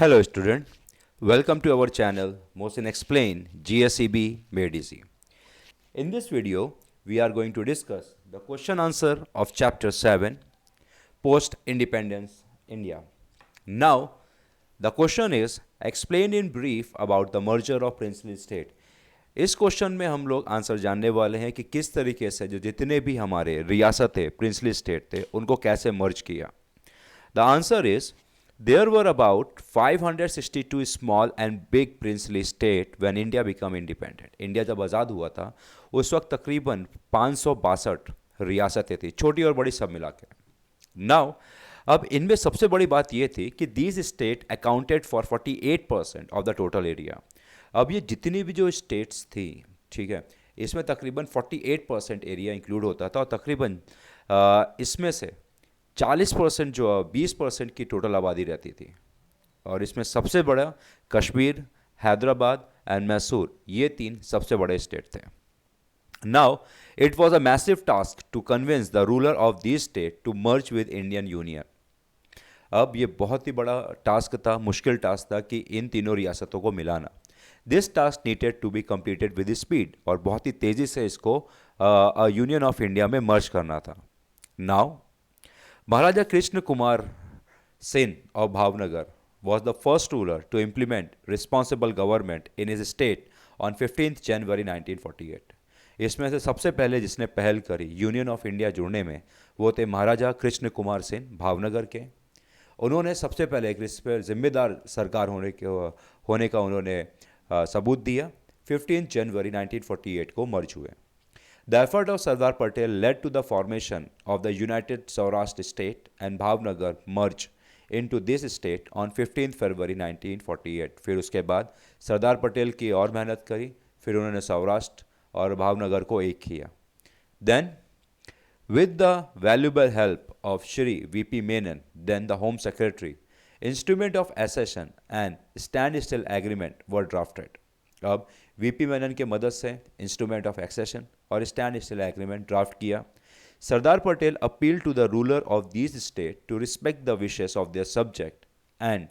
Hello student, welcome to our channel Mohsin Explain GSEB Made Easy. In this video, we are going to discuss the question answer of chapter 7 Post Independence India. Now, the question is explain in brief about the merger of princely state. इस question में हम लोग answer जानने वाले हैं कि किस तरीके से जो जितने भी हमारे रियासतें प्रिंसली स्टेट थे उनको कैसे मर्ज किया. The answer is there were about 562 small and big princely state when India became independent. India जब आज़ाद हुआ था उस वक्त तकरीबन 562 रियासतें थी, छोटी और बड़ी सब मिला के. नाउ अब इनमें सबसे बड़ी बात यह थी कि these state accounted for 48% of the total area. अब ये जितनी भी जो स्टेट्स थी, ठीक है, इसमें तकरीबन 48% एरिया इंक्लूड होता था और तकरीबन इसमें से 40% जो 20% की टोटल आबादी रहती थी. और इसमें सबसे बड़ा कश्मीर, हैदराबाद एंड मैसूर, ये तीन सबसे बड़े स्टेट थे. Now it was a massive task to convince the ruler of this state to merge with Indian union. अब ये बहुत ही बड़ा टास्क था, मुश्किल टास्क था कि इन तीनों रियासतों को मिलाना. This task needed to be completed with speed, और बहुत ही तेज़ी से इसको यूनियन ऑफ इंडिया में मर्ज करना था. Now Maharaja Krishna Kumar Sen of Bhavnagar was the first ruler to implement responsible government in his state on 15th January 1948. इसमें से सबसे पहले जिसने पहल करी यूनियन ऑफ इंडिया जुड़ने में वो थे महाराजा कृष्ण कुमार सेन भावनगर के. उन्होंने सबसे पहले एक इस पर जिम्मेदार सरकार होने का उन्होंने सबूत दिया. 15 जनवरी 1948 को मर्ज हुए. The effort of Sardar Patel led to the formation of the United Saurashtra State, and Bhavnagar merged into this state on 15th February 1948. फिर उसके बाद सरदार पटेल की और मेहनत करी, फिर उन्होंने सौराष्ट्र और भावनगर को एक किया. Then, with the valuable help of Shri V.P. Menon, then the Home Secretary, instrument of accession and standstill agreement were drafted. अब वीपी मेनन के मदद से इंस्ट्रूमेंट ऑफ एक्सेशन और स्टैंड स्टिल एग्रीमेंट ड्राफ्ट किया. Sardar Patel appeal to the ruler of this state to respect the wishes of their subject and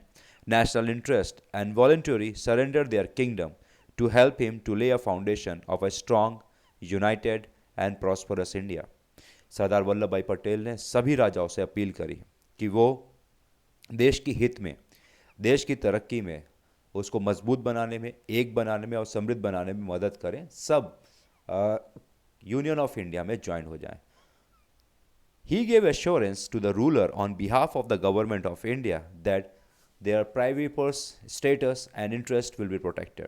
national interest and voluntary surrender their kingdom to help him to lay a foundation of a strong united and prosperous India. Sardar Vallabhbhai Patel ने सभी राजाओं से appeal करी कि वो देश की हित में, देश की तरक्की में, उसको मजबूत बनाने में, एक बनाने में और समृद्ध बनाने में मदद करें. सब यूनियन ऑफ इंडिया में ज्वाइन हो जाएं. He gave assurance to the ruler on behalf of the government of India that their private status and interest will be protected.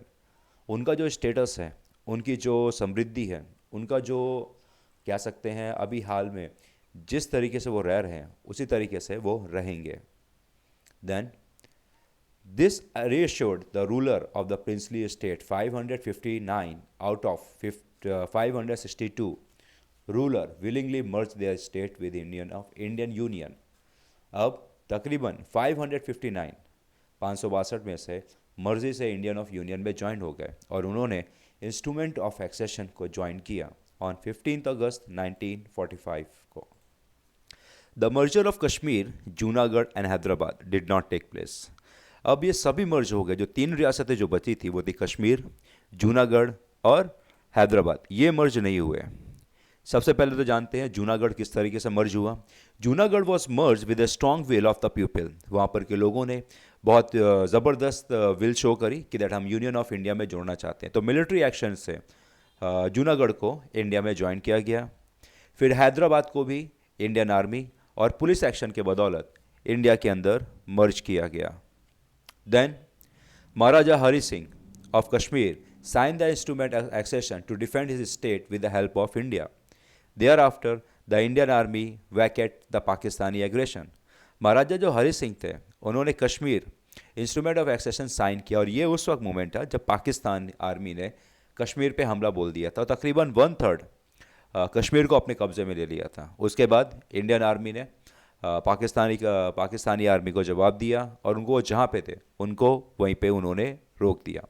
उनका जो स्टेटस है, उनकी जो समृद्धि है, उनका जो कह सकते हैं अभी हाल में जिस तरीके से वो रह रहे हैं उसी तरीके से वो रहेंगे. Then this reassured the ruler of the princely estate 559 out of 562 ruler willingly merged their state with Indian Union. अब तकरीबन 559 562 में से मर्जी से इंडियन ऑफ यूनियन में ज्वाइन हो गए और उन्होंने इंस्ट्रूमेंट ऑफ एक्सेशन को ज्वाइन किया ऑन 15 अगस्त 1945 को. The merger of Kashmir, Junagadh and Hyderabad did not take place. अब ये सभी मर्ज हो गए. जो तीन रियासतें जो बची थी वो थी कश्मीर, जूनागढ़ और हैदराबाद. ये मर्ज नहीं हुए. सबसे पहले तो जानते हैं जूनागढ़ किस तरीके से मर्ज हुआ. Junagadh was merge with a strong will of the people. वहाँ पर के लोगों ने बहुत ज़बरदस्त विल शो करी कि दैट हम यूनियन ऑफ इंडिया में जोड़ना चाहते हैं. तो मिलिट्री एक्शन से जूनागढ़ को इंडिया में ज्वाइन किया गया. फिर हैदराबाद को भी इंडियन आर्मी और पुलिस एक्शन के बदौलत इंडिया के अंदर मर्ज किया गया. Then, Maharaja Hari Singh of Kashmir signed the instrument of accession to defend his state with the help of India. Thereafter, the Indian army vacated the Pakistani aggression. महाराजा जो हरि सिंह थे उन्होंने Kashmir instrument of accession sign किया और ये उस वक्त moment था जब पाकिस्तान आर्मी ने कश्मीर पे हमला बोल दिया था. तकरीबन 1/3 कश्मीर को अपने कब्जे में ले लिया था. उसके बाद इंडियन आर्मी ने पाकिस्तानी आर्मी को जवाब दिया और उनको जहाँ पे थे उनको वहीं पे उन्होंने रोक दिया.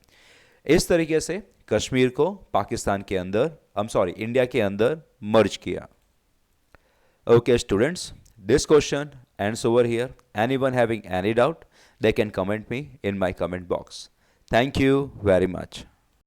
इस तरीके से कश्मीर को पाकिस्तान के अंदर इंडिया के अंदर मर्ज किया. Okay students, this question ends over here. Anyone having any doubt, they can comment me in my comment box. Thank you very much.